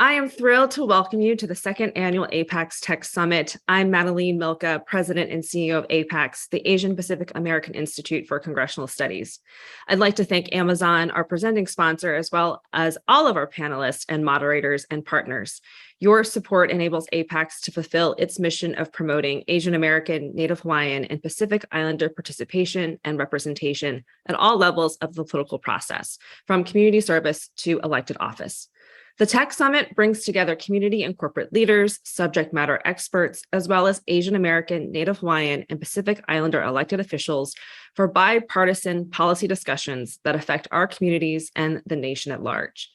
I am thrilled to welcome you to the second annual APAICS Tech Summit. I'm Madalene Mielke, President and CEO of APAICS, the Asian Pacific American Institute for Congressional Studies. I'd like to thank Amazon, our presenting sponsor, as well as all of our panelists and moderators and partners. Your support enables APAICS to fulfill its mission of promoting Asian American, Native Hawaiian, and Pacific Islander participation and representation at all levels of the political process, from community service to elected office. The Tech Summit brings together community and corporate leaders, subject matter experts, as well as Asian American, Native Hawaiian, and Pacific Islander elected officials for bipartisan policy discussions that affect our communities and the nation at large.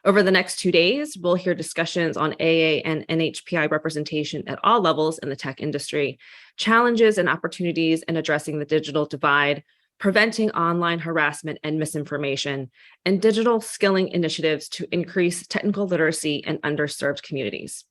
Over the next 2 days, we'll hear discussions on AA and NHPI representation at all levels in the tech industry, challenges and opportunities in addressing the digital divide, preventing online harassment and misinformation, and digital skilling initiatives to increase technical literacy in underserved communities.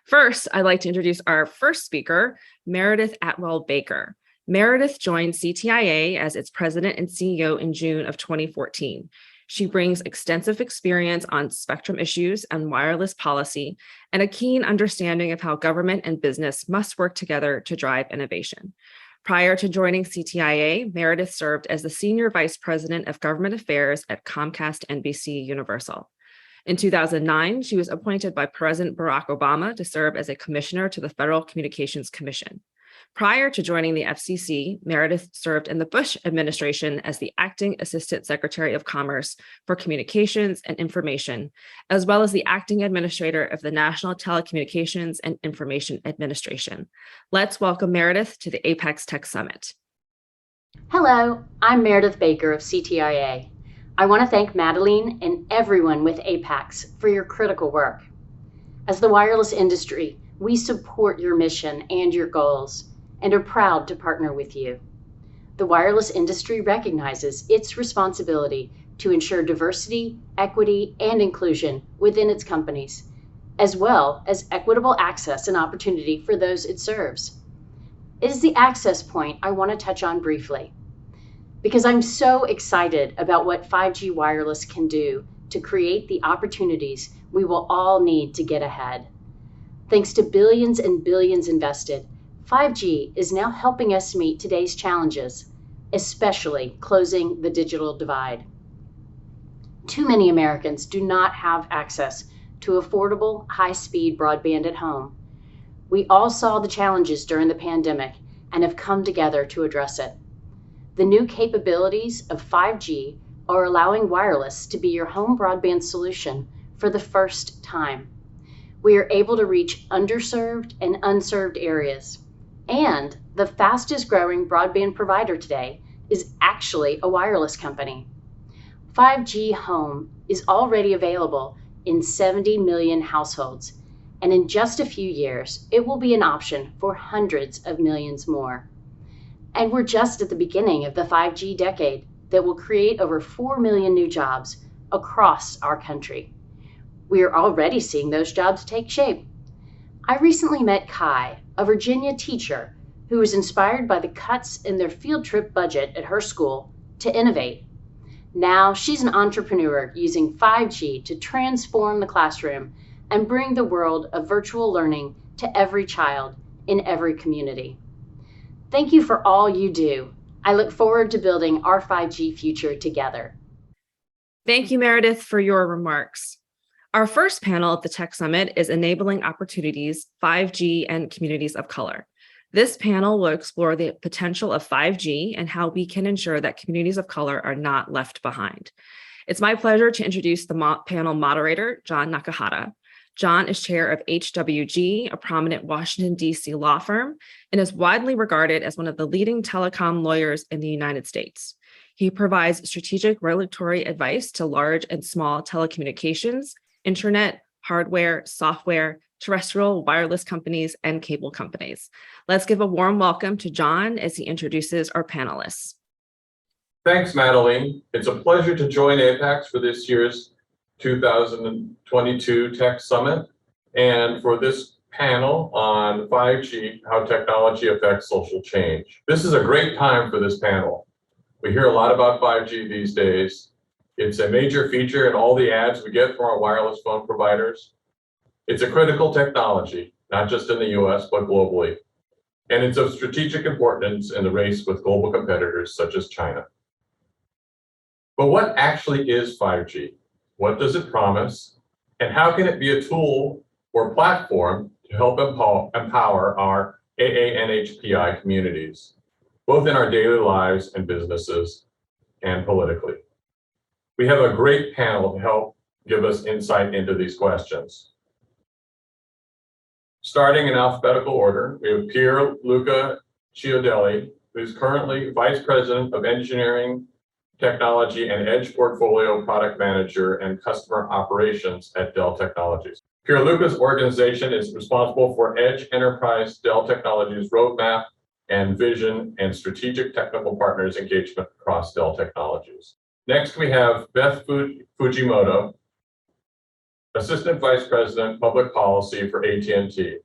First, I'd like to introduce our first speaker, Meredith Attwell Baker. Meredith joined CTIA as its president and CEO in June of 2014. She brings extensive experience on spectrum issues and wireless policy, and a keen understanding of how government and business must work together to drive innovation. Prior to joining CTIA, Meredith served as the Senior Vice President of Government Affairs at Comcast NBC Universal. In 2009, she was appointed by President Barack Obama to serve as a commissioner to the Federal Communications Commission. Prior to joining the FCC, Meredith served in the Bush administration as the Acting Assistant Secretary of Commerce for Communications and Information, as well as the Acting Administrator of the National Telecommunications and Information Administration. Let's welcome Meredith to the APAICS Tech Summit. Hello, I'm Meredith Baker of CTIA. I want to thank Madalene and everyone with APAICS for your critical work. As the wireless industry, we support your mission and your goals, and are proud to partner with you. The wireless industry recognizes its responsibility to ensure diversity, equity, and inclusion within its companies, as well as equitable access and opportunity for those it serves. It is the access point I want to touch on briefly, because I'm so excited about what 5G wireless can do to create the opportunities we will all need to get ahead. Thanks to billions and billions invested, 5G is now helping us meet today's challenges, especially closing the digital divide. Too many Americans do not have access to affordable, high-speed broadband at home. We all saw the challenges during the pandemic and have come together to address it. The new capabilities of 5G are allowing wireless to be your home broadband solution for the first time. We are able to reach underserved and unserved areas. And the fastest growing broadband provider today is actually a wireless company. 5G Home is already available in 70 million households, and in just a few years, it will be an option for hundreds of millions more. And we're just at the beginning of the 5G decade that will create over 4 million new jobs across our country. We are already seeing those jobs take shape. I recently met Kai, a Virginia teacher who was inspired by the cuts in their field trip budget at her school to innovate. Now she's an entrepreneur using 5G to transform the classroom and bring the world of virtual learning to every child in every community. Thank you for all you do. I look forward to building our 5G future together. Thank you, Meredith, for your remarks. Our first panel at the Tech Summit is Enabling Opportunities, 5G and Communities of Color. This panel will explore the potential of 5G and how we can ensure that communities of color are not left behind. It's my pleasure to introduce the panel moderator, John Nakahata. John is chair of HWG, a prominent Washington, D.C. law firm, and is widely regarded as one of the leading telecom lawyers in the United States. He provides strategic regulatory advice to large and small telecommunications, internet, hardware, software, terrestrial, wireless companies, and cable companies. Let's give a warm welcome to John as he introduces our panelists. Thanks, Madalene. It's a pleasure to join APAICS for this year's 2022 Tech Summit and for this panel on 5G, how technology affects social change. This is a great time for this panel. We hear a lot about 5G these days. It's a major feature in all the ads we get from our wireless phone providers. It's a critical technology, not just in the US, but globally. And it's of strategic importance in the race with global competitors such as China. But what actually is 5G? What does it promise? And how can it be a tool or platform to help empower our AANHPI communities, both in our daily lives and businesses and politically? We have a great panel to help give us insight into these questions. Starting in alphabetical order, we have Pierluca Chiodelli, who's currently Vice President of Engineering, Technology, and Edge Portfolio Product Manager and Customer Operations at Dell Technologies. Pierluca's organization is responsible for Edge Enterprise Dell Technologies roadmap and vision and strategic technical partners engagement across Dell Technologies. Next, we have Beth Fujimoto, Assistant Vice President, Public Policy for AT&T.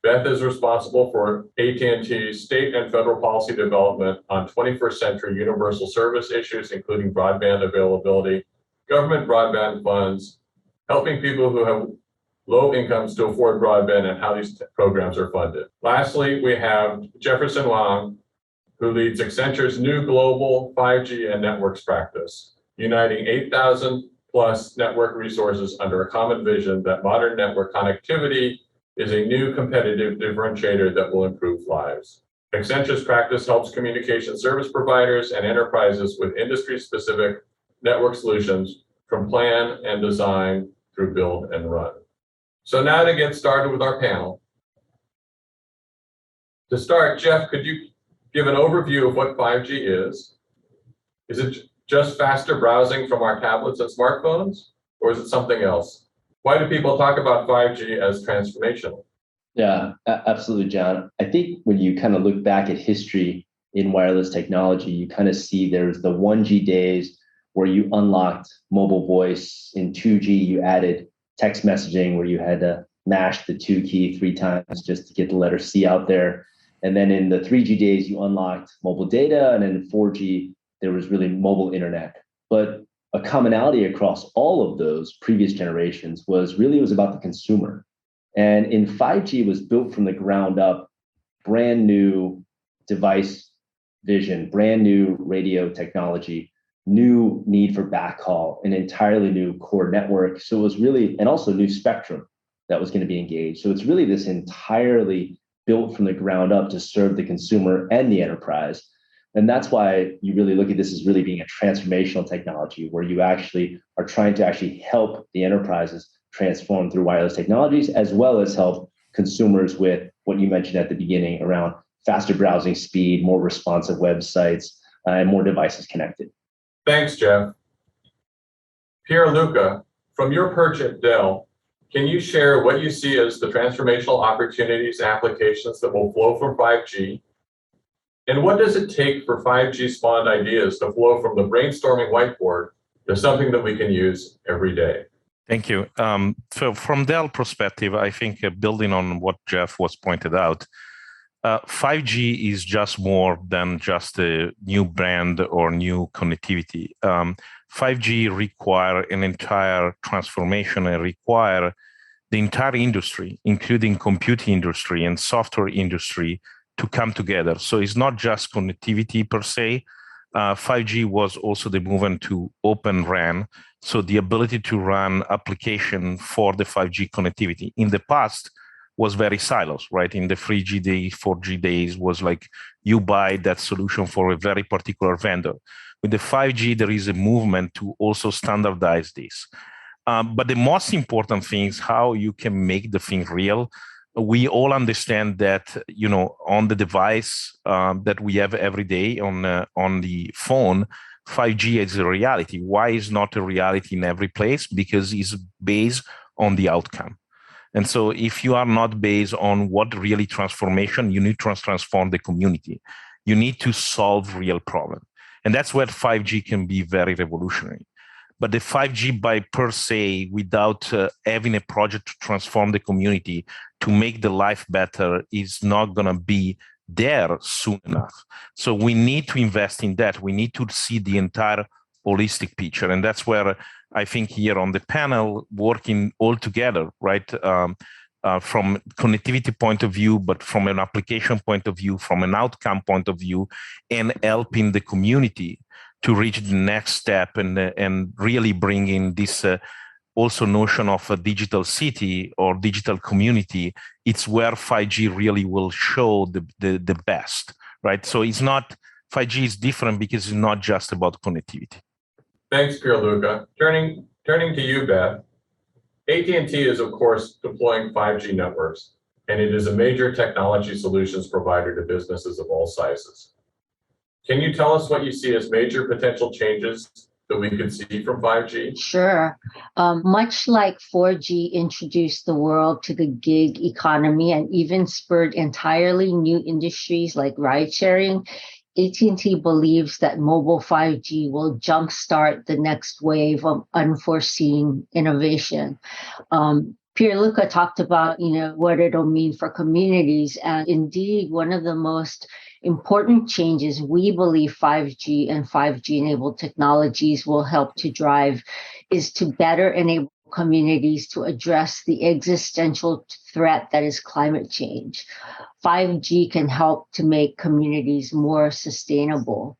Beth is responsible for AT&T's state and federal policy development on 21st century universal service issues, including broadband availability, government broadband funds, helping people who have low incomes to afford broadband and how these programs are funded. Lastly, we have Jefferson Wang, who leads Accenture's new global 5G and networks practice, uniting 8,000 plus network resources under a common vision that modern network connectivity is a new competitive differentiator that will improve lives. Accenture's practice helps communication service providers and enterprises with industry-specific network solutions from plan and design through build and run. So now to get started with our panel. To start, Jeff, could you give an overview of what 5G is? Is it just faster browsing from our tablets and smartphones, or is it something else? Why do people talk about 5G as transformational? Yeah, absolutely, John. I think when you kind of look back at history in wireless technology, you kind of see there's the 1G days where you unlocked mobile voice. In 2G, you added text messaging where you had to mash the 2 key 3 times just to get the letter C out there. And then in the 3G days, you unlocked mobile data. And in 4G, there was really mobile internet. But a commonality across all of those previous generations was about the consumer. And in 5G was built from the ground up, brand new device vision, brand new radio technology, new need for backhaul, an entirely new core network. So it was really, and also new spectrum that was going to be engaged. So it's really this entirely built from the ground up to serve the consumer and the enterprise. And that's why you really look at this as really being a transformational technology where you actually are trying to actually help the enterprises transform through wireless technologies, as well as help consumers with what you mentioned at the beginning around faster browsing speed, more responsive websites, and more devices connected. Thanks, Jeff. Pierluca, from your perch at Dell, can you share what you see as the transformational opportunities and applications that will flow from 5G? And what does it take for 5G spawned ideas to flow from the brainstorming whiteboard to something that we can use every day? Thank you. So from Dell perspective, I think building on what Jeff was pointed out, 5G is just more than just a new brand or new connectivity. 5G require an entire transformation and require the entire industry, including computing industry and software industry, to come together. So it's not just connectivity per se. 5G was also the movement to Open RAN, so the ability to run application for the 5G connectivity. In the past was very silos, right? In the 3G days, 4G days was like you buy that solution for a very particular vendor. With the 5G, there is a movement to also standardize this. But the most important thing is how you can make the thing real. We all understand that, you know, on the device that we have every day on the phone, 5G is a reality. Why is not a reality in every place? Because it's based on the outcome. And so if you are not based on what really transformation, you need to transform the community. You need to solve real problem. And that's where 5G can be very revolutionary. But the 5G by per se, without having a project to transform the community, to make the life better, is not going to be there soon enough. So we need to invest in that. We need to see the entire holistic picture. And that's where I think here on the panel, working all together, right? From connectivity point of view, but from an application point of view, from an outcome point of view, and helping the community to reach the next step and really bring in this also notion of a digital city or digital community. It's where 5G really will show the best, right? So it's not, 5G is different because it's not just about connectivity. Thanks, Pierluca. Turning to you, Beth. AT&T is, of course, deploying 5G networks, and it is a major technology solutions provider to businesses of all sizes. Can you tell us what you see as major potential changes that we could see from 5G? Sure. Much like 4G introduced the world to the gig economy and even spurred entirely new industries like ride sharing, AT&T believes that mobile 5G will jumpstart the next wave of unforeseen innovation. Pierluca talked about, what it'll mean for communities. And indeed, one of the most important changes we believe 5G and 5G-enabled technologies will help to drive is to better enable communities to address the existential threat that is climate change. 5G can help to make communities more sustainable.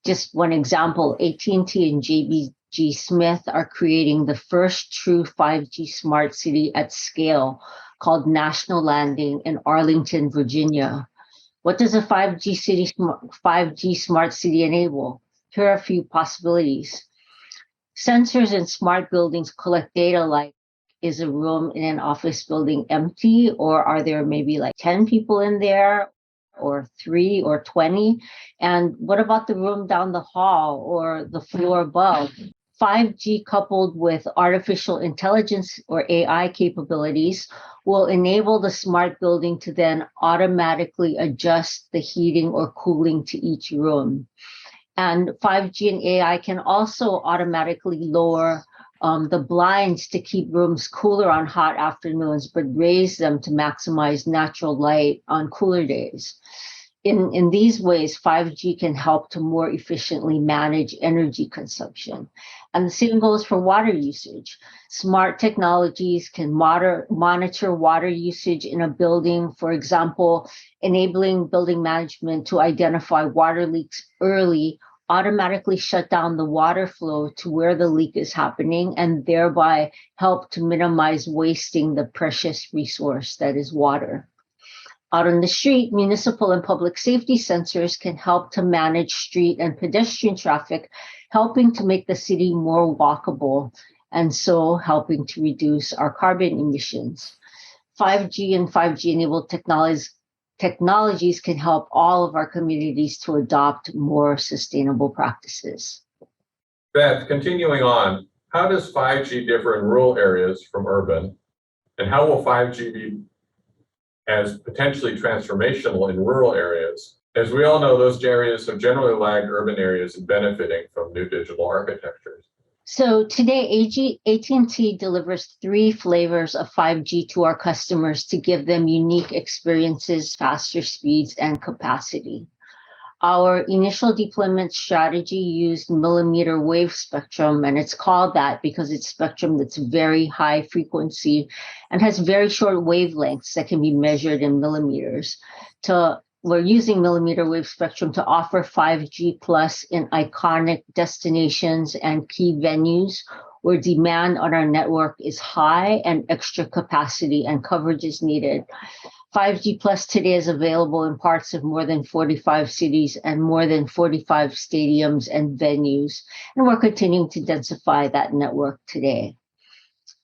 Just one example, AT&T and JBG Smith are creating the first true 5G smart city at scale called National Landing in Arlington, Virginia. What does a 5G smart city enable? Here are a few possibilities. Sensors in smart buildings collect data like, is a room in an office building empty, or are there maybe like 10 people in there, or 3 or 20? And what about the room down the hall or the floor above? 5G coupled with artificial intelligence or AI capabilities will enable the smart building to then automatically adjust the heating or cooling to each room. And 5G and AI can also automatically lower the blinds to keep rooms cooler on hot afternoons, but raise them to maximize natural light on cooler days. In these ways, 5G can help to more efficiently manage energy consumption. And the same goes for water usage. Smart technologies can monitor water usage in a building, for example, enabling building management to identify water leaks early, automatically shut down the water flow to where the leak is happening, and thereby help to minimize wasting the precious resource that is water. Out on the street, municipal and public safety sensors can help to manage street and pedestrian traffic, helping to make the city more walkable, and so helping to reduce our carbon emissions. 5G and 5G-enabled technologies can help all of our communities to adopt more sustainable practices. Beth, continuing on, how does 5G differ in rural areas from urban? And how will 5G be as potentially transformational in rural areas? As we all know, those areas have generally lagged urban areas in benefiting from new digital architectures. So today, AT&T delivers 3 flavors of 5G to our customers to give them unique experiences, faster speeds, and capacity. Our initial deployment strategy used millimeter wave spectrum, and it's called that because it's spectrum that's very high frequency and has very short wavelengths that can be measured in millimeters. We're using millimeter wave spectrum to offer 5G plus in iconic destinations and key venues where demand on our network is high and extra capacity and coverage is needed. 5G plus today is available in parts of more than 45 cities and more than 45 stadiums and venues, and we're continuing to densify that network today.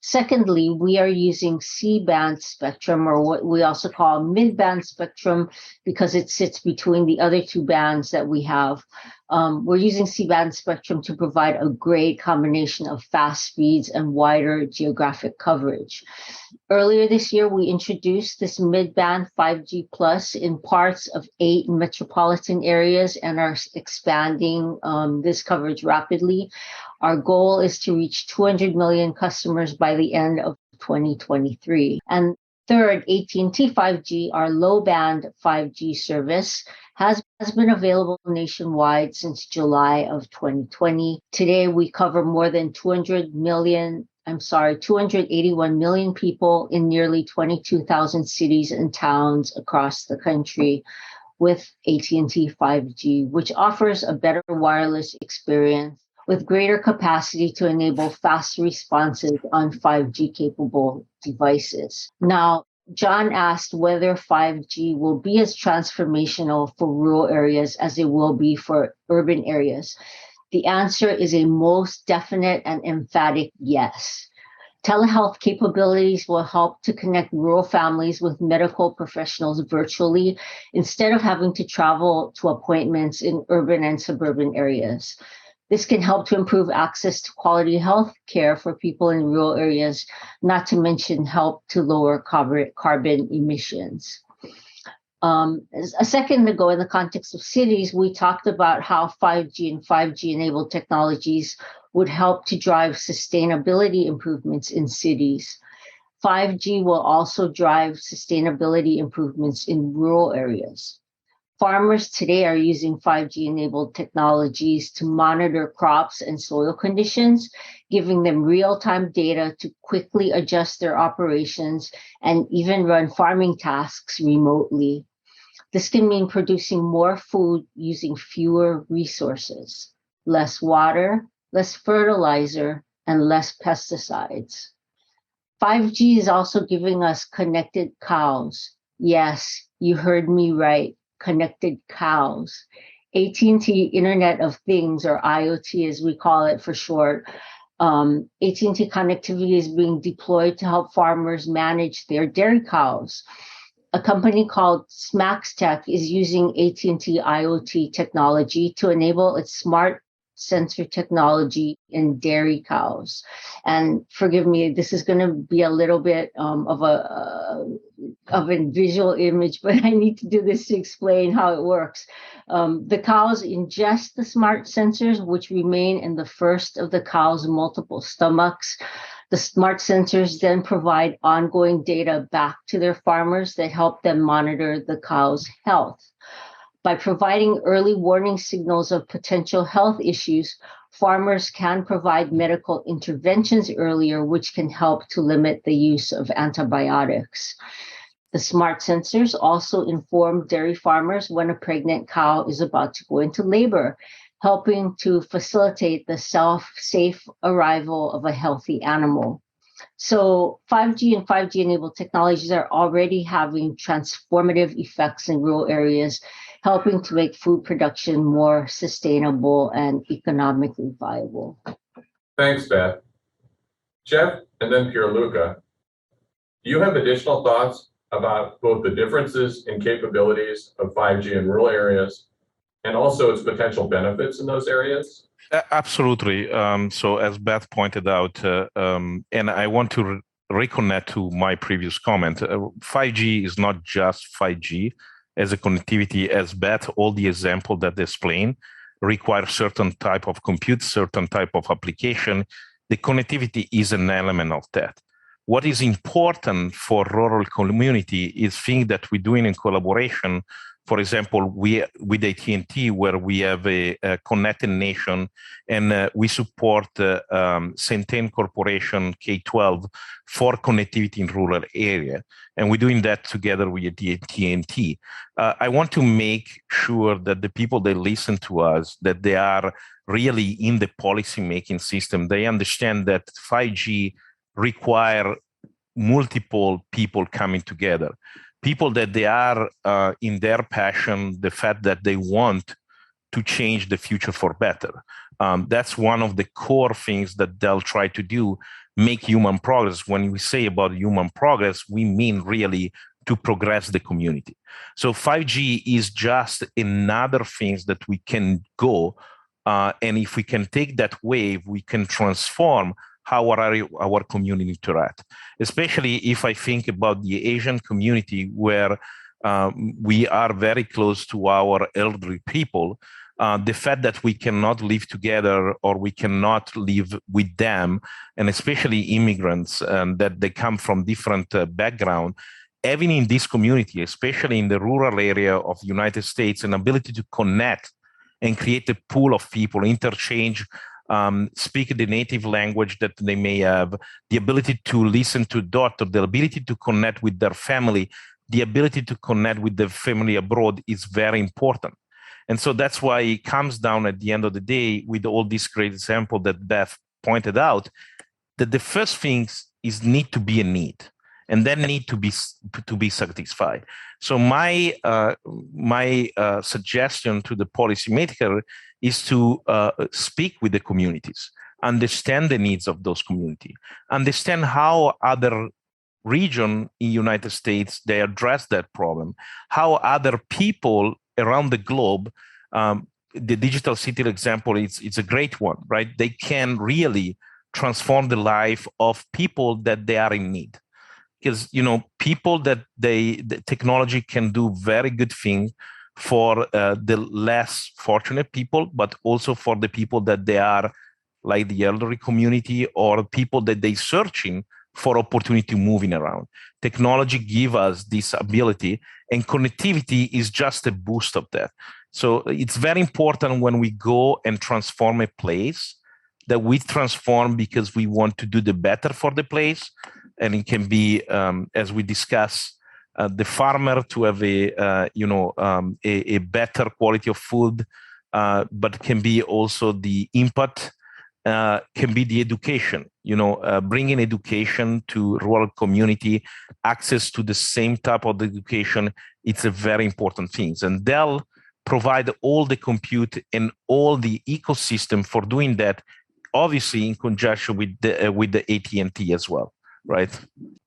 Secondly, we are using C-band spectrum, or what we also call mid-band spectrum, because it sits between the other 2 bands that we have. We're using C-band spectrum to provide a great combination of fast speeds and wider geographic coverage. Earlier this year, we introduced this mid-band 5G plus in parts of 8 metropolitan areas and are expanding this coverage rapidly. Our goal is to reach 200 million customers by the end of 2023. And Third, AT&T 5G, our low-band 5G service, has been available nationwide since July of 2020. Today, we cover more than 281 million people in nearly 22,000 cities and towns across the country with AT&T 5G, which offers a better wireless experience with greater capacity to enable fast responses on 5G capable devices. Now, John asked whether 5G will be as transformational for rural areas as it will be for urban areas. The answer is a most definite and emphatic yes. Telehealth capabilities will help to connect rural families with medical professionals virtually instead of having to travel to appointments in urban and suburban areas. This can help to improve access to quality health care for people in rural areas, not to mention help to lower carbon emissions. A second ago, in the context of cities, we talked about how 5G and 5G-enabled technologies would help to drive sustainability improvements in cities. 5G will also drive sustainability improvements in rural areas. Farmers today are using 5G-enabled technologies to monitor crops and soil conditions, giving them real-time data to quickly adjust their operations and even run farming tasks remotely. This can mean producing more food using fewer resources, less water, less fertilizer, and less pesticides. 5G is also giving us connected cows. Yes, you heard me right. Connected cows. AT&T Internet of Things, or IoT as we call it for short. AT&T connectivity is being deployed to help farmers manage their dairy cows. A company called SmaxTech is using AT&T IoT technology to enable its smart sensor technology in dairy cows. And forgive me, this is going to be a little bit of a visual image, but I need to do this to explain how it works. The cows ingest the smart sensors, which remain in the first of the cow's multiple stomachs. The smart sensors then provide ongoing data back to their farmers that help them monitor the cow's health. By providing early warning signals of potential health issues, farmers can provide medical interventions earlier, which can help to limit the use of antibiotics. The smart sensors also inform dairy farmers when a pregnant cow is about to go into labor, helping to facilitate the safe arrival of a healthy animal. So 5G and 5G-enabled technologies are already having transformative effects in rural areas, helping to make food production more sustainable and economically viable. Thanks, Beth. Jeff, and then Pierluca, do you have additional thoughts about both the differences in capabilities of 5G in rural areas and also its potential benefits in those areas? Absolutely. So as Beth pointed out, and I want to reconnect to my previous comment, 5G is not just 5G as a connectivity. As Beth, all the example that they explain require certain type of compute, certain type of application. The connectivity is an element of that. What is important for rural community is things that we're doing in collaboration. For example, with AT&T, where we have a connected nation, and we support Citing Corporation K-12 for connectivity in rural area, and we're doing that together with AT&T. I want to make sure that the people that listen to us, that they are really in the policy-making system, they understand that 5G require multiple people coming together. People that they are in their passion, the fact that they want to change the future for better. That's one of the core things that Dell try to do, make human progress. When we say about human progress, we mean really to progress the community. So 5G is just another thing that we can go, and if we can take that wave, we can transform how our community interact, especially if I think about the Asian community where we are very close to our elderly people. the fact that we cannot live together or we cannot live with them, and especially immigrants that they come from different background, having in this community, especially in the rural area of the United States, an ability to connect and create a pool of people, interchange, speak the native language that they may have, the ability to listen to daughter, the ability to connect with their family, the ability to connect with the family abroad is very important. And so that's why it comes down at the end of the day with all these great examples that Beth pointed out, that the first things is need to be a need, and then need to be satisfied. So my suggestion to the policymaker is to speak with the communities, understand the needs of those communities, understand how other region in United States they address that problem, how other people around the globe, the digital city example, it's a great one, right? They can really transform the life of people that they are in need. Because, people that the technology can do very good things for the less fortunate people, but also for the people that they are like the elderly community or people that they searching for opportunity moving around. Technology give us this ability, and connectivity is just a boost of that. So it's very important when we go and transform a place that we transform because we want to do the better for the place. And it can be, as we discuss, the farmer to have a better quality of food, but can be also the input, can be the education, bringing education to rural community, access to the same type of education. It's a very important thing. And Dell provide all the compute and all the ecosystem for doing that, obviously in conjunction with the AT&T as well. Right.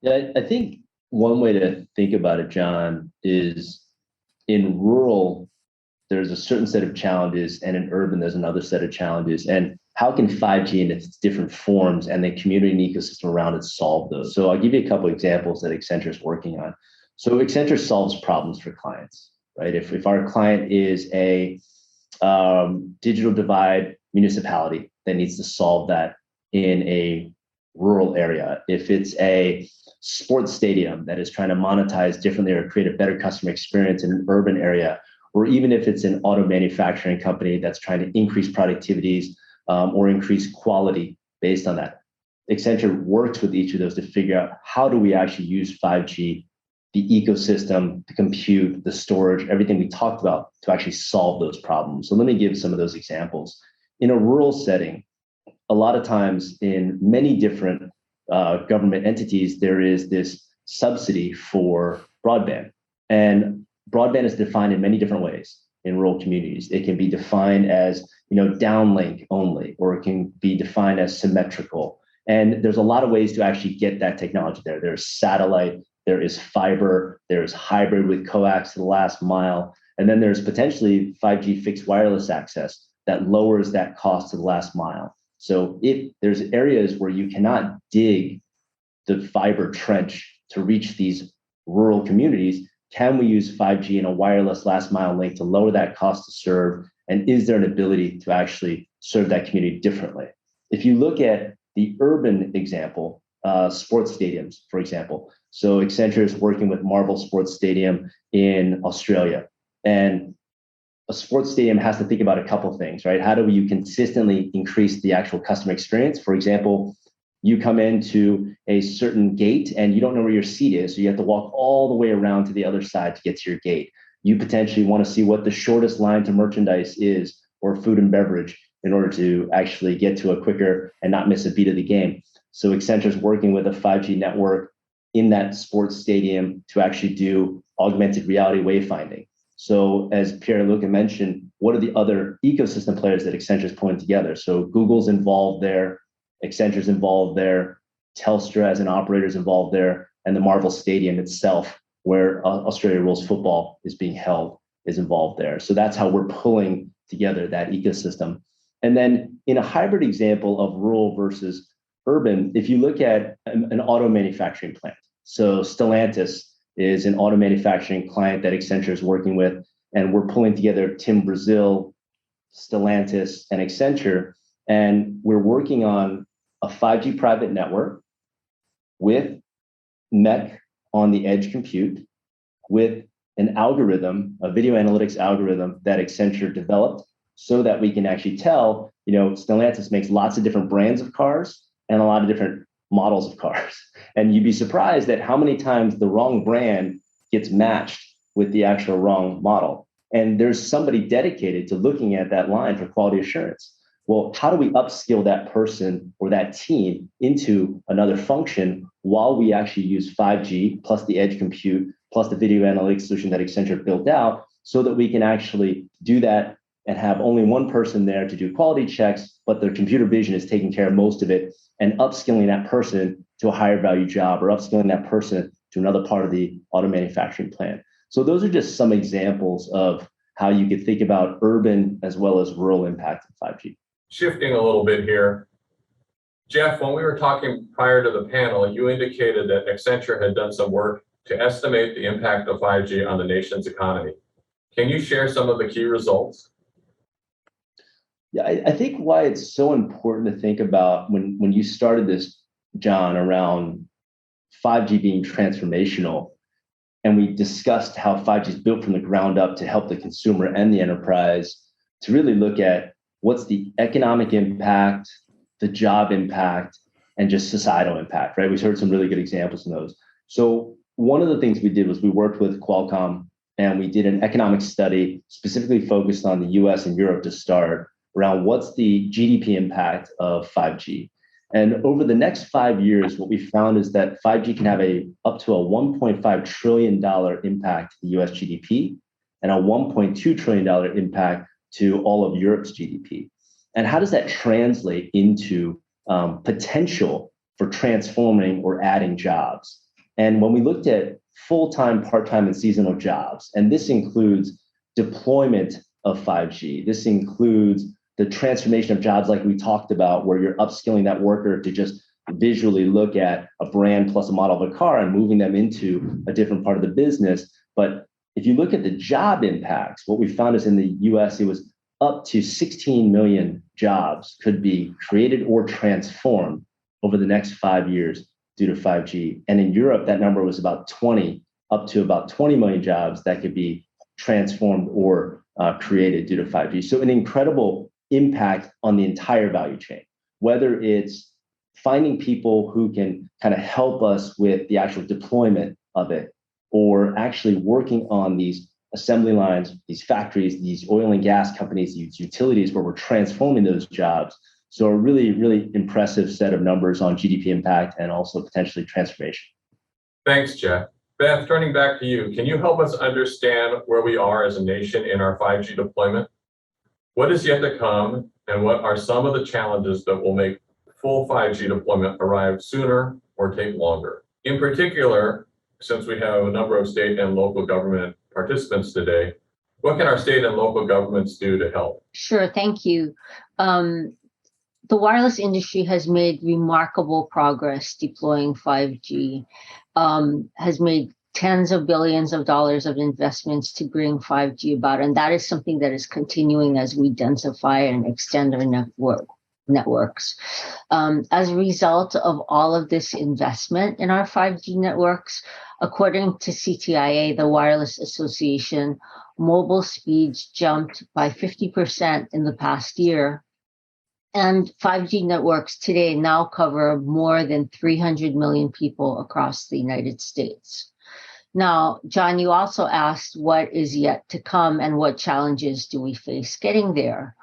Yeah, I think one way to think about it, John, is in rural, there's a certain set of challenges, and in urban, there's another set of challenges. And how can 5G in its different forms and the community and ecosystem around it solve those? So I'll give you a couple of examples that Accenture is working on. So Accenture solves problems for clients, right? If our client is a digital divide municipality that needs to solve that in a rural area, if it's a sports stadium that is trying to monetize differently or create a better customer experience in an urban area, or even if it's an auto manufacturing company that's trying to increase productivities or increase quality based on that. Accenture works with each of those to figure out how do we actually use 5G, the ecosystem, the compute, the storage, everything we talked about to actually solve those problems. So let me give some of those examples. In a rural setting, a lot of times in many different government entities, there is this subsidy for broadband. And broadband is defined in many different ways in rural communities. It can be defined as, downlink only, or it can be defined as symmetrical. And there's a lot of ways to actually get that technology there. There's satellite, there is fiber, there's hybrid with coax to the last mile. And then there's potentially 5G fixed wireless access that lowers that cost to the last mile. So if there's areas where you cannot dig the fiber trench to reach these rural communities, can we use 5G and a wireless last mile link to lower that cost to serve? And is there an ability to actually serve that community differently? If you look at the urban example, sports stadiums, for example. So Accenture is working with Marvel Sports Stadium in Australia. And a sports stadium has to think about a couple of things, right? How do you consistently increase the actual customer experience? For example, you come into a certain gate and you don't know where your seat is, so you have to walk all the way around to the other side to get to your gate. You potentially want to see what the shortest line to merchandise is, or food and beverage, in order to actually get to a quicker and not miss a beat of the game. So Accenture is working with a 5G network in that sports stadium to actually do augmented reality wayfinding. So as Pierluca mentioned, what are the other ecosystem players that Accenture is pulling together? So Google's involved there, Accenture's involved there, Telstra as an operator is involved there, and the Marvel Stadium itself, where Australia Rules football is being held, is involved there. So that's how we're pulling together that ecosystem. And then in a hybrid example of rural versus urban, if you look at an auto manufacturing plant, so Stellantis is an auto manufacturing client that Accenture is working with, and we're pulling together Tim Brazil, Stellantis, and Accenture. And we're working on a 5G private network with MEC on the edge compute, with an algorithm, a video analytics algorithm that Accenture developed so that we can actually tell, Stellantis makes lots of different brands of cars and a lot of different models of cars. And you'd be surprised at how many times the wrong brand gets matched with the actual wrong model. And there's somebody dedicated to looking at that line for quality assurance. Well, how do we upskill that person or that team into another function while we actually use 5G plus the edge compute plus the video analytics solution that Accenture built out so that we can actually do that and have only one person there to do quality checks, but their computer vision is taking care of most of it, and upskilling that person to a higher value job or upskilling that person to another part of the auto manufacturing plant. So those are just some examples of how you could think about urban as well as rural impact of 5G. Shifting a little bit here, Jeff, when we were talking prior to the panel, you indicated that Accenture had done some work to estimate the impact of 5G on the nation's economy. Can you share some of the key results? Yeah, I think why it's so important to think about when you started this, John, around 5G being transformational, and we discussed how 5G is built from the ground up to help the consumer and the enterprise to really look at what's the economic impact, the job impact, and just societal impact, right? We've heard some really good examples in those. So one of the things we did was we worked with Qualcomm and we did an economic study specifically focused on the US and Europe to start around what's the GDP impact of 5G. And over the next 5 years, what we found is that 5G can have up to a $1.5 trillion impact to the US GDP and a $1.2 trillion impact to all of Europe's GDP. And how does that translate into potential for transforming or adding jobs? And when we looked at full-time, part-time, and seasonal jobs, and this includes deployment of 5G, this includes the transformation of jobs like we talked about, where you're upskilling that worker to just visually look at a brand plus a model of a car and moving them into a different part of the business. But if you look at the job impacts, what we found is in the US, it was up to 16 million jobs could be created or transformed over the next 5 years due to 5G. And in Europe, that number was up to about 20 million jobs that could be transformed or created due to 5G. So an incredible impact on the entire value chain, whether it's finding people who can kind of help us with the actual deployment of it, or actually working on these assembly lines, these factories, these oil and gas companies, these utilities where we're transforming those jobs. So a really, really impressive set of numbers on GDP impact and also potentially transformation. Thanks, Jeff. Beth, turning back to you, can you help us understand where we are as a nation in our 5G deployment? What is yet to come, and what are some of the challenges that will make full 5G deployment arrive sooner or take longer? In particular, since we have a number of state and local government participants today, what can our state and local governments do to help? Sure, thank you. The wireless industry has made remarkable progress deploying 5G, has made tens of billions of dollars of investments to bring 5G about. And that is something that is continuing as we densify and extend our networks. As a result of all of this investment in our 5G networks, according to CTIA, the Wireless Association, mobile speeds jumped by 50% in the past year. And 5G networks today now cover more than 300 million people across the United States. Now, John, you also asked what is yet to come and what challenges do we face getting there.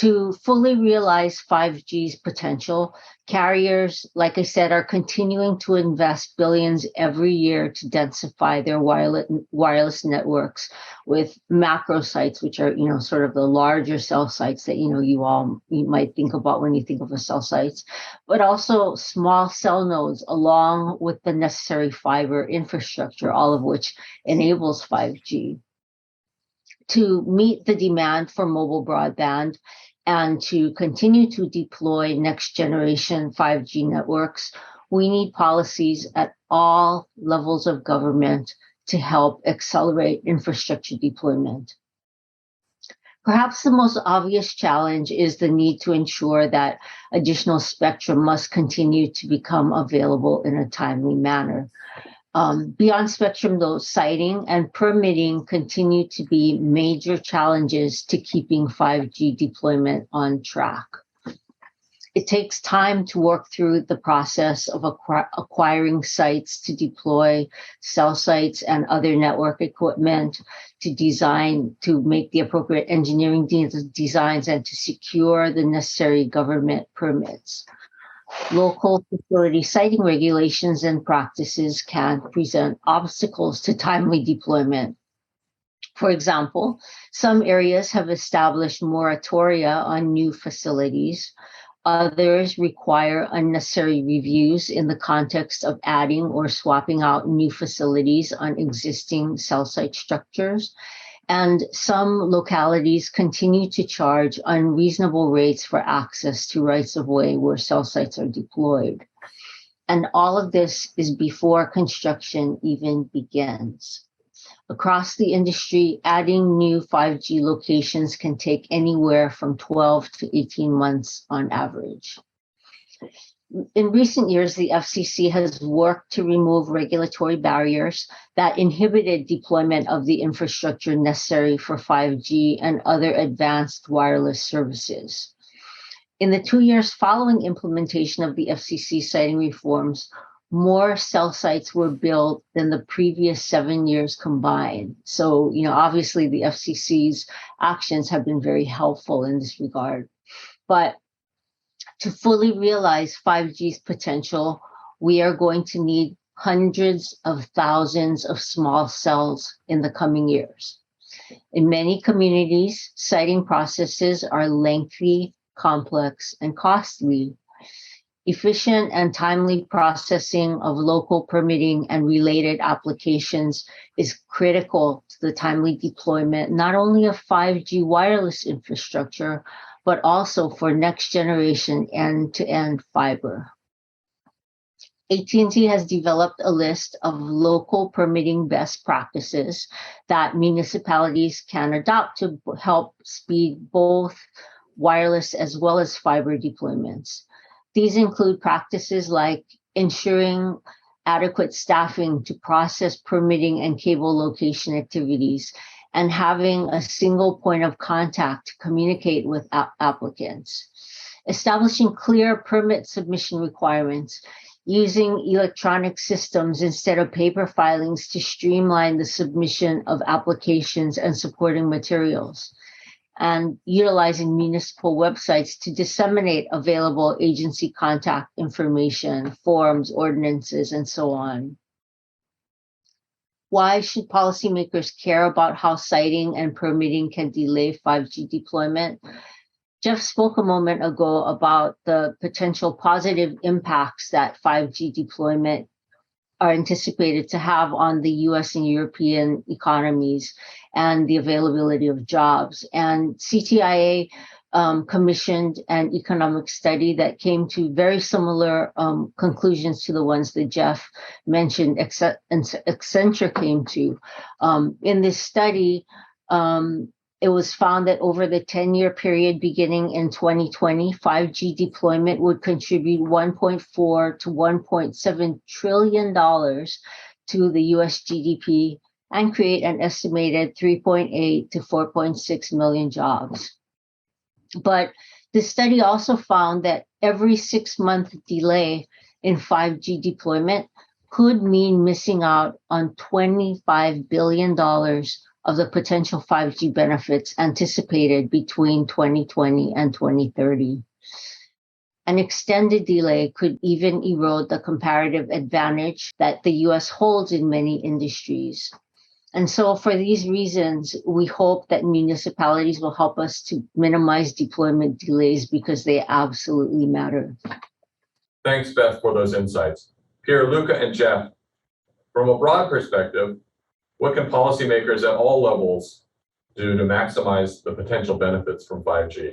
To fully realize 5G's potential, carriers, like I said, are continuing to invest billions every year to densify their wireless networks with macro sites, which are, sort of the larger cell sites that, you might think about when you think of a cell sites, but also small cell nodes along with the necessary fiber infrastructure, all of which enables 5G. To meet the demand for mobile broadband and to continue to deploy next generation 5G networks, we need policies at all levels of government to help accelerate infrastructure deployment. Perhaps the most obvious challenge is the need to ensure that additional spectrum must continue to become available in a timely manner. Beyond spectrum, though, siting and permitting continue to be major challenges to keeping 5G deployment on track. It takes time to work through the process of acquiring sites to deploy cell sites and other network equipment, to make the appropriate engineering designs, and to secure the necessary government permits. Local facility siting regulations and practices can present obstacles to timely deployment. For example, some areas have established moratoria on new facilities. Others require unnecessary reviews in the context of adding or swapping out new facilities on existing cell site structures. And some localities continue to charge unreasonable rates for access to rights-of-way where cell sites are deployed. And all of this is before construction even begins. Across the industry, adding new 5G locations can take anywhere from 12 to 18 months on average. In recent years, the FCC has worked to remove regulatory barriers that inhibited deployment of the infrastructure necessary for 5G and other advanced wireless services. In the 2 years following implementation of the FCC siting reforms, more cell sites were built than the previous 7 years combined. So, obviously the FCC's actions have been very helpful in this regard. But to fully realize 5G's potential, we are going to need hundreds of thousands of small cells in the coming years. In many communities, siting processes are lengthy, complex, and costly. Efficient and timely processing of local permitting and related applications is critical to the timely deployment, not only of 5G wireless infrastructure, but also for next generation end-to-end fiber. AT&T has developed a list of local permitting best practices that municipalities can adopt to help speed both wireless as well as fiber deployments. These include practices like ensuring adequate staffing to process permitting and cable location activities, and having a single point of contact to communicate with applicants. Establishing clear permit submission requirements, using electronic systems instead of paper filings to streamline the submission of applications and supporting materials, and utilizing municipal websites to disseminate available agency contact information, forms, ordinances, and so on. Why should policymakers care about how siting and permitting can delay 5G deployment? Jeff spoke a moment ago about the potential positive impacts that 5G deployment are anticipated to have on the US and European economies and the availability of jobs. And CTIA commissioned an economic study that came to very similar conclusions to the ones that Jeff mentioned, Accenture came to. In this study, it was found that over the 10-year period beginning in 2020, 5G deployment would contribute $1.4 to $1.7 trillion to the US GDP and create an estimated 3.8 to 4.6 million jobs. But the study also found that every 6-month delay in 5G deployment could mean missing out on $25 billion of the potential 5G benefits anticipated between 2020 and 2030. An extended delay could even erode the comparative advantage that the US holds in many industries. And so for these reasons, we hope that municipalities will help us to minimize deployment delays because they absolutely matter. Thanks, Beth, for those insights. Pierluca and Jeff, from a broad perspective, what can policymakers at all levels do to maximize the potential benefits from 5G?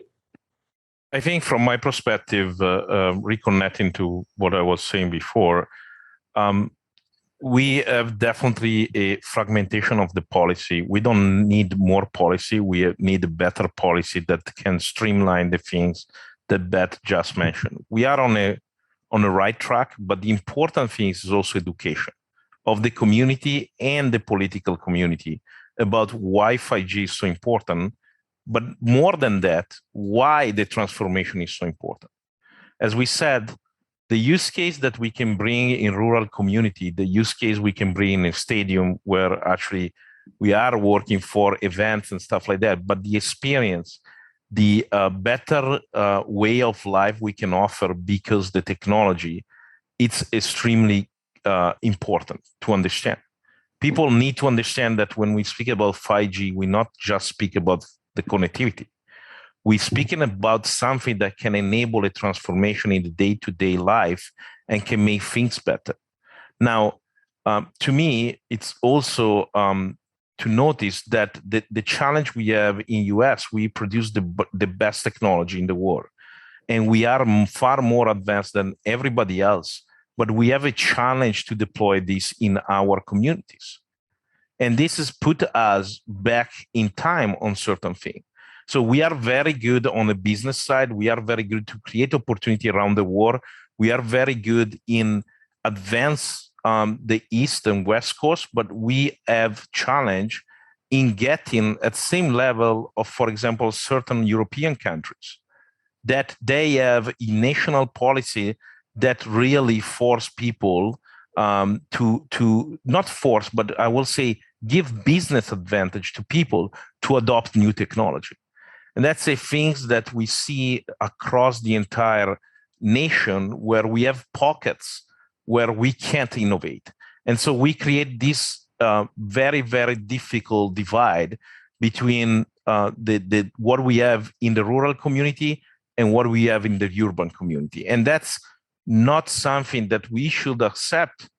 I think from my perspective, reconnecting to what I was saying before, We have definitely a fragmentation of the policy. We don't need more policy. We need a better policy that can streamline the things that Beth just mentioned. We are on the right track, but the important thing is also education of the community and the political community about why 5G is so important, but more than that, why the transformation is so important. As we said, the use case that we can bring in rural community, the use case we can bring in a stadium where actually we are working for events and stuff like that, but the experience, the better way of life we can offer because the technology, it's extremely important to understand. People need to understand that when we speak about 5G, we not just speak about the connectivity. We're speaking about something that can enable a transformation in the day-to-day life and can make things better. Now, to me, it's also to notice that the challenge we have in US, we produce the best technology in the world. And we are far more advanced than everybody else, but we have a challenge to deploy this in our communities. And this has put us back in time on certain things. So we are very good on the business side. We are very good to create opportunity around the world. We are very good in advance the East and West Coast, but we have challenge in getting at same level of, for example, certain European countries that they have a national policy that really force people to not force, but I will say give business advantage to people to adopt new technology. And that's the things that we see across the entire nation where we have pockets where we can't innovate. And so we create this very, very difficult divide between what we have in the rural community and what we have in the urban community. And that's not something that we should accept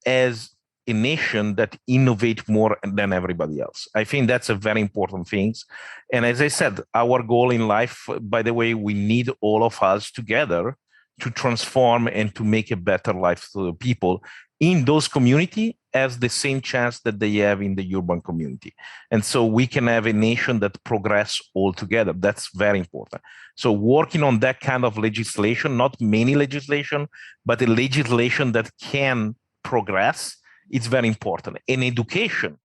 as a nation that innovate more than everybody else. I think that's a very important thing. And as I said, our goal in life, by the way, we need all of us together to transform and to make a better life for the people in those communities as the same chance that they have in the urban community. And so we can have a nation that progress all together. That's very important. So working on that kind of legislation, not many legislation, but a legislation that can progress, it's very important. In education,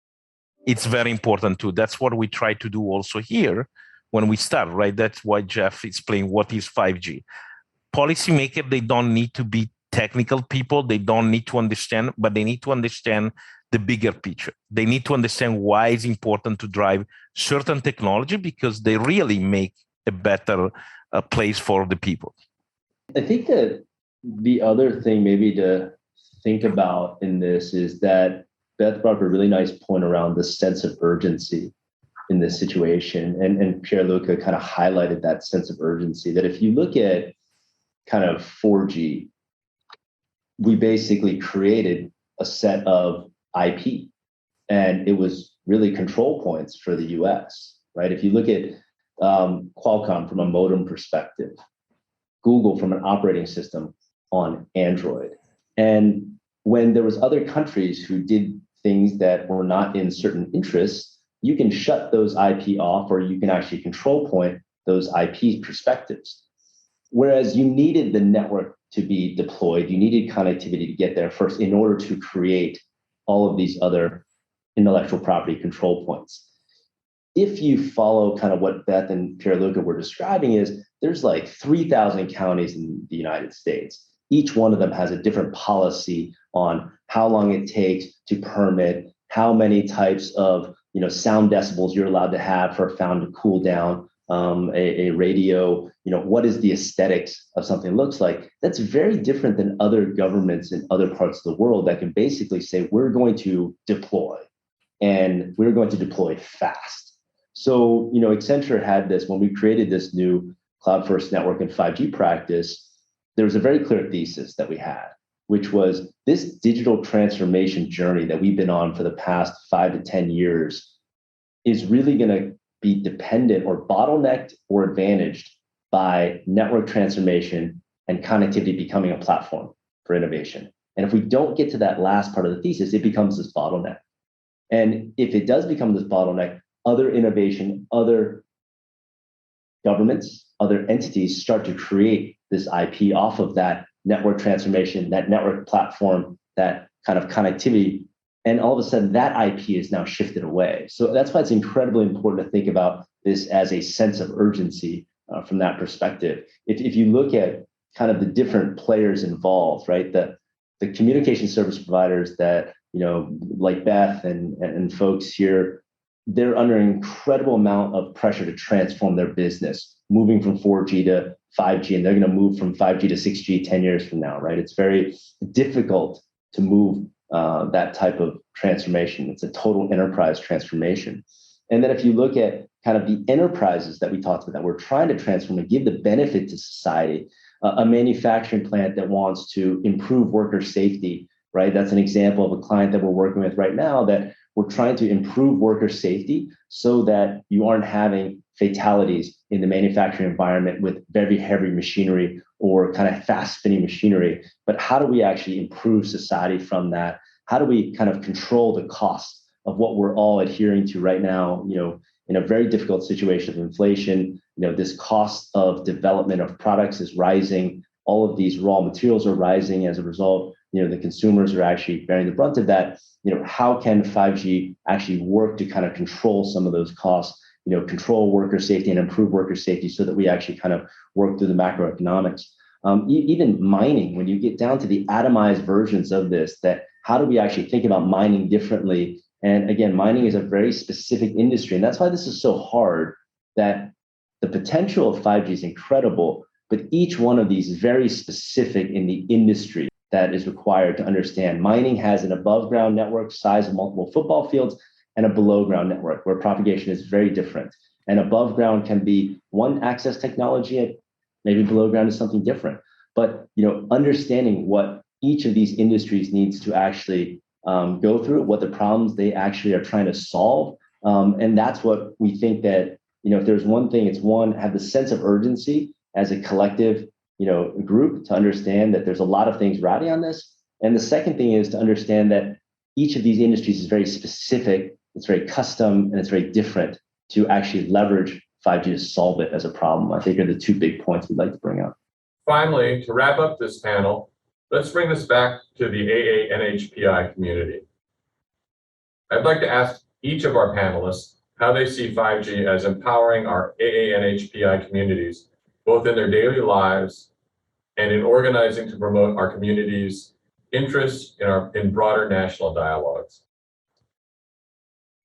it's very important too. That's what we try to do also here when we start, right? That's why Jeff explained what is 5G. Policymakers, they don't need to be technical people. They don't need to understand, but they need to understand the bigger picture. They need to understand why it's important to drive certain technology because they really make a better place for the people. I think that the other thing maybe to think about in this is that Beth brought up a really nice point around the sense of urgency in this situation. And Pierluca kind of highlighted that sense of urgency, that if you look at kind of 4G, we basically created a set of IP, and it was really control points for the US, right? If you look at Qualcomm from a modem perspective, Google from an operating system on Android. And when there was other countries who did things that were not in certain interests, you can shut those IP off, or you can actually control point those IP perspectives. Whereas you needed the network to be deployed, you needed connectivity to get there first in order to create all of these other intellectual property control points. If you follow kind of what Beth and Pierluca were describing, is there's like 3,000 counties in the United States. Each one of them has a different policy on how long it takes to permit, how many types of sound decibels you're allowed to have for a sound to cool down, a radio, what is the aesthetics of something looks like. That's very different than other governments in other parts of the world that can basically say, we're going to deploy, and we're going to deploy fast. So, Accenture had this, when we created this new cloud first network and 5G practice, there was a very clear thesis that we had, which was this digital transformation journey that we've been on for the past 5 to 10 years is really going to be dependent or bottlenecked or advantaged by network transformation and connectivity becoming a platform for innovation. And if we don't get to that last part of the thesis, it becomes this bottleneck. And if it does become this bottleneck, other innovation, other governments, other entities start to create this IP off of that network transformation, that network platform, that kind of connectivity. And all of a sudden that IP is now shifted away. So that's why it's incredibly important to think about this as a sense of urgency from that perspective. If you look at kind of the different players involved, right? The communication service providers that, like Beth and folks here, they're under an incredible amount of pressure to transform their business, moving from 4G to 5G, and they're going to move from 5G to 6G 10 years from now, right? It's very difficult to move that type of transformation. It's a total enterprise transformation. And then if you look at kind of the enterprises that we talked about that we're trying to transform and give the benefit to society, a manufacturing plant that wants to improve worker safety, right? That's an example of a client that we're working with right now that we're trying to improve worker safety so that you aren't having fatalities in the manufacturing environment with very heavy machinery or kind of fast spinning machinery. But how do we actually improve society from that? How do we kind of control the cost of what we're all adhering to right now, in a very difficult situation of inflation? This cost of development of products is rising. All of these raw materials are rising as a result. The consumers are actually bearing the brunt of that. How can 5G actually work to kind of control some of those costs, control worker safety and improve worker safety so that we actually kind of work through the macroeconomics. Even mining, when you get down to the atomized versions of this, that how do we actually think about mining differently? And again, mining is a very specific industry. And that's why this is so hard, that the potential of 5G is incredible, but each one of these is very specific in the industry that is required to understand. Mining has an above ground network size of multiple football fields and a below ground network where propagation is very different. And above ground can be one access technology, and maybe below ground is something different. But understanding what each of these industries needs to actually go through, what the problems they actually are trying to solve. And that's what we think that, if there's one thing, it's one, have the sense of urgency as a collective, group to understand that there's a lot of things riding on this. And the second thing is to understand that each of these industries is very specific, it's very custom, and it's very different to actually leverage 5G to solve it as a problem. I think are the two big points we'd like to bring up. Finally, to wrap up this panel, let's bring this back to the AA-NHPI community. I'd like to ask each of our panelists how they see 5G as empowering our AA-NHPI communities, both in their daily lives and in organizing to promote our community's interests in broader national dialogues.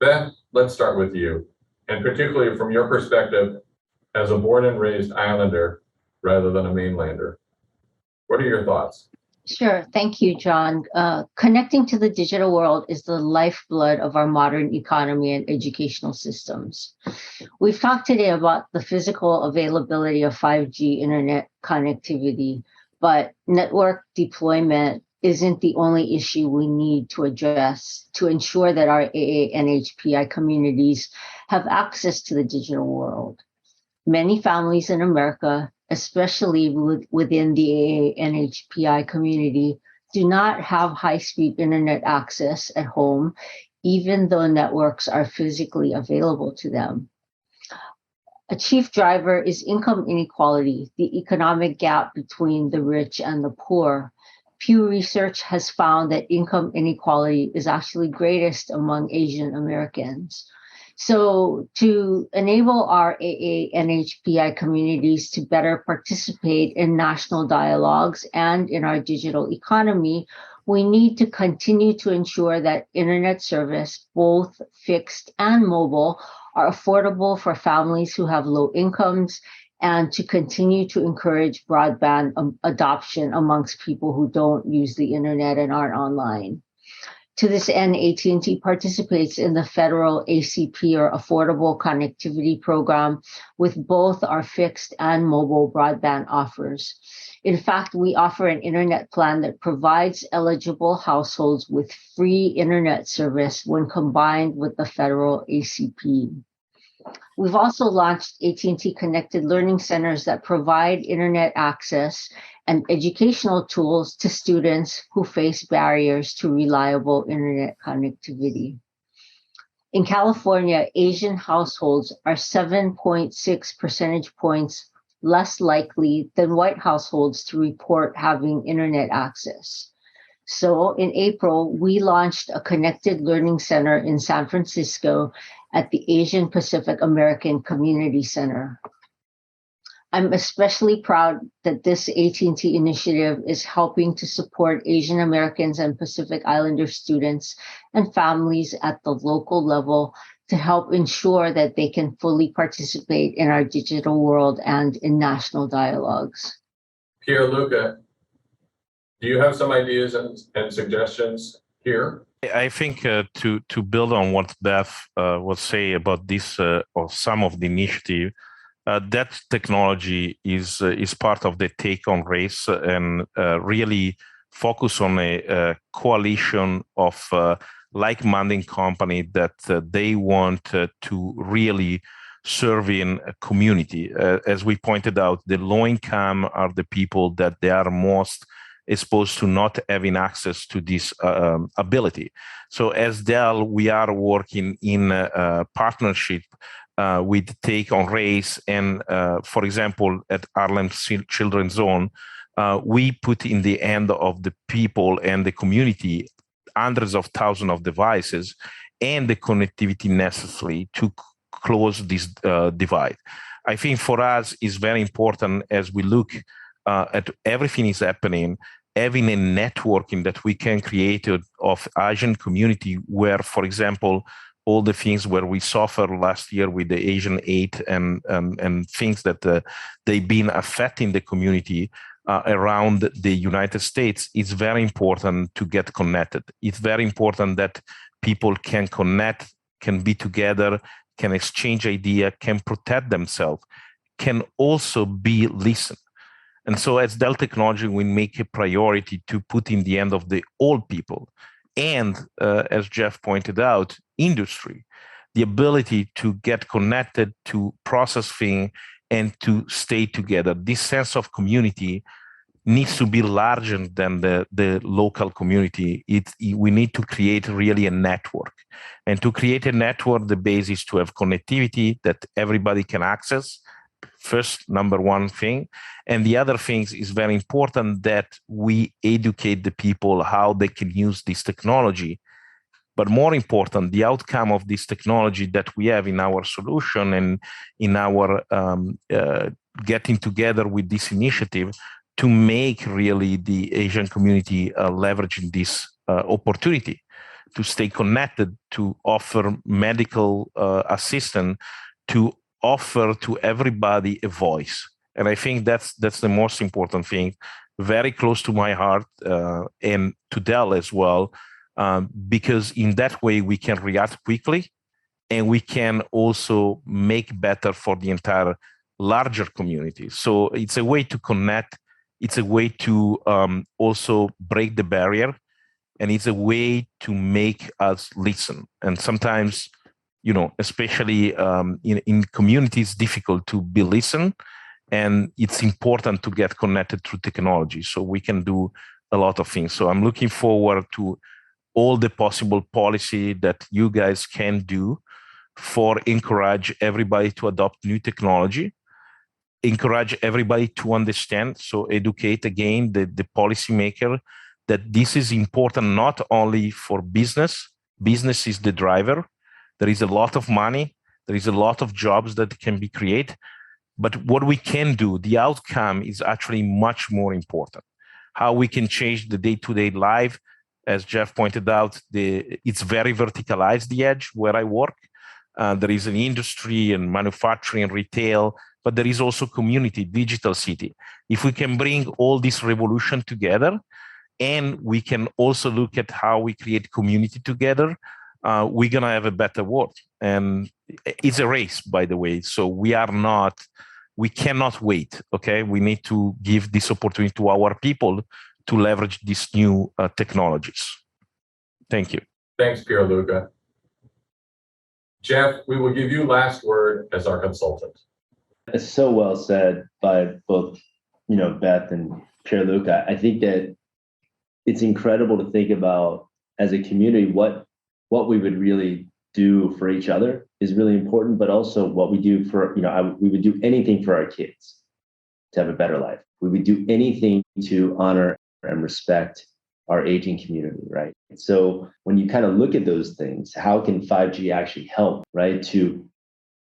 Beth, let's start with you, and particularly from your perspective as a born and raised islander rather than a mainlander. What are your thoughts? Sure. Thank you, John. Connecting to the digital world is the lifeblood of our modern economy and educational systems. We've talked today about the physical availability of 5G internet connectivity, but network deployment isn't the only issue we need to address to ensure that our AA-NHPI communities have access to the digital world. Many families in America, especially within the AA-NHPI community, do not have high-speed internet access at home, even though networks are physically available to them. A chief driver is income inequality, the economic gap between the rich and the poor. Pew Research has found that income inequality is actually greatest among Asian Americans. So to enable our AA-NHPI communities to better participate in national dialogues and in our digital economy, we need to continue to ensure that internet service, both fixed and mobile, are affordable for families who have low incomes, and to continue to encourage broadband adoption amongst people who don't use the internet and aren't online. To this end, AT&T participates in the federal ACP, or Affordable Connectivity Program, with both our fixed and mobile broadband offers. In fact, we offer an internet plan that provides eligible households with free internet service when combined with the federal ACP. We've also launched AT&T Connected Learning Centers that provide internet access and educational tools to students who face barriers to reliable internet connectivity. In California, Asian households are 7.6 percentage points less likely than white households to report having internet access. So in April, we launched a connected learning center in San Francisco at the Asian Pacific American Community Center. I'm especially proud that this AT&T initiative is helping to support Asian Americans and Pacific Islander students and families at the local level to help ensure that they can fully participate in our digital world and in national dialogues. Pierluca, do you have some ideas and suggestions here? I think to build on what Beth was saying about this or some of the initiative, that technology is part of the take on race and really focus on a coalition of like-minded company that they want to really serve in a community. As we pointed out, the low income are the people that they are most exposed to not having access to this ability. So as Dell, we are working in a partnership with Take on Race. And for example, at Harlem Children's Zone, we put in the hand of the people and the community hundreds of thousands of devices and the connectivity necessary to close this divide. I think for us is very important as we look at everything is happening, having a networking that we can create of Asian community where, for example, all the things where we suffered last year with the Asian aid and things that they've been affecting the community around the United States, it's very important to get connected. It's very important that people can connect, can be together, can exchange idea, can protect themselves, can also be listened. And so as Dell Technology, we make a priority to put in the end of the all people. And as Jeff pointed out, industry, the ability to get connected, to process things, and to stay together. This sense of community needs to be larger than the local community. We need to create really a network. And to create a network, the base is to have connectivity that everybody can access. First, number one thing. And the other thing is very important that we educate the people how they can use this technology. But more important, the outcome of this technology that we have in our solution and in our getting together with this initiative to make really the Asian community leveraging this opportunity to stay connected, to offer medical assistance, to offer to everybody a voice. And I think that's the most important thing, very close to my heart and to Dell as well, because in that way we can react quickly and we can also make better for the entire larger community. So it's a way to connect, it's a way to also break the barrier, and it's a way to make us listen. And sometimes, especially in communities, it's difficult to be listened, and it's important to get connected through technology so we can do a lot of things. So I'm looking forward to all the possible policy that you guys can do for encourage everybody to adopt new technology, encourage everybody to understand, so educate again the policymaker that this is important not only for business. Business is the driver. There is a lot of money. There is a lot of jobs that can be created. But what we can do, the outcome is actually much more important. How we can change the day-to-day life. As Jeff pointed out, it's very verticalized, the edge where I work. There is an industry and manufacturing and retail, but there is also community, digital city. If we can bring all this revolution together, and we can also look at how we create community together, we're going to have a better world. And it's a race, by the way. So we cannot wait, okay? We need to give this opportunity to our people to leverage these new technologies. Thank you. Thanks, Pierluca. Jeff, we will give you last word as our consultant. It's so well said by both, Beth and Pierluca. I think that it's incredible to think about as a community what we would really do for each other is really important, but also what we do for, we would do anything for our kids to have a better life. We would do anything to honor and respect our aging community, right? So when you kind of look at those things, how can 5G actually help, right, to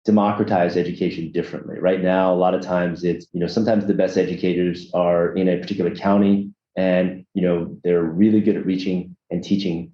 democratize education differently? Right now, a lot of times it's, sometimes the best educators are in a particular county and, they're really good at reaching and teaching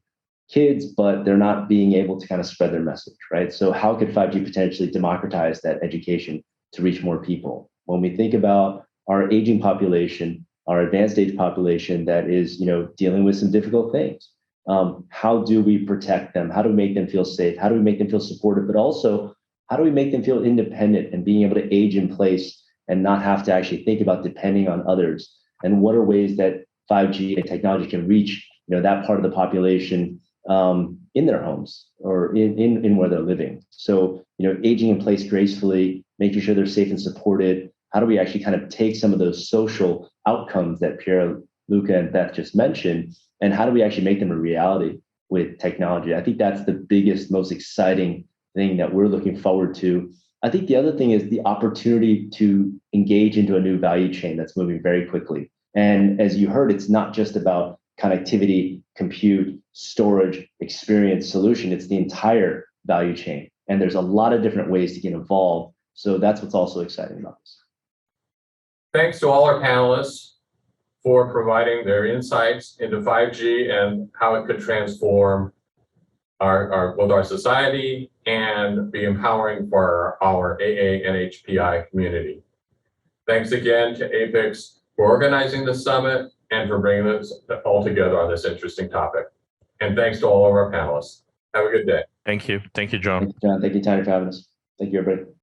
kids, but they're not being able to kind of spread their message, right? So how could 5G potentially democratize that education to reach more people? When we think about our aging population, our advanced age population that is, dealing with some difficult things, how do we protect them? How do we make them feel safe? How do we make them feel supported? But also, how do we make them feel independent and being able to age in place and not have to actually think about depending on others? And what are ways that 5G and technology can reach, that part of the population in their homes or in where they're living? So, aging in place gracefully, making sure they're safe and supported. How do we actually kind of take some of those social outcomes that Pierluca and Beth just mentioned, and how do we actually make them a reality with technology? I think that's the biggest, most exciting thing that we're looking forward to. I think the other thing is the opportunity to engage into a new value chain that's moving very quickly. And as you heard, it's not just about connectivity, compute, storage, experience, solution. It's the entire value chain. And there's a lot of different ways to get involved. So that's what's also exciting about this. Thanks to all our panelists for providing their insights into 5G and how it could transform both our society and be empowering for our AA and HPI community. Thanks again to APAICS for organizing the summit and for bringing us all together on this interesting topic. And thanks to all of our panelists. Have a good day. Thank you. Thank you, John. Thank you, John. Thank you, Tanya, for having us. Thank you, everybody.